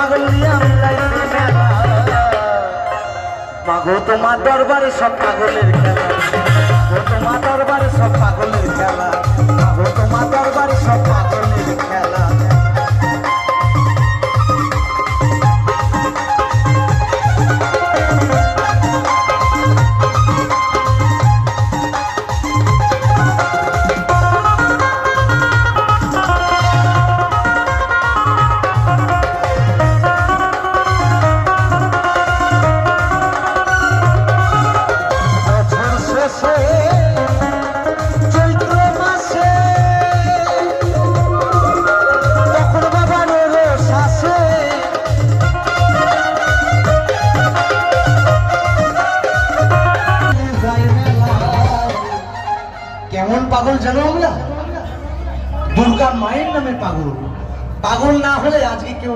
পাগল নিয়ে মিলাই মেলা মাগো তোমার দরবারে সব পাগলের খেলা ও তোমার দরবারে সব পাগলের খেলা মাগো তোমার দরবারে সব পাগলের খেলা কেমন পাগল জানো আমরা দুর্গা মায়ের নামে পাগল পাগল না হলে আজকে কেউ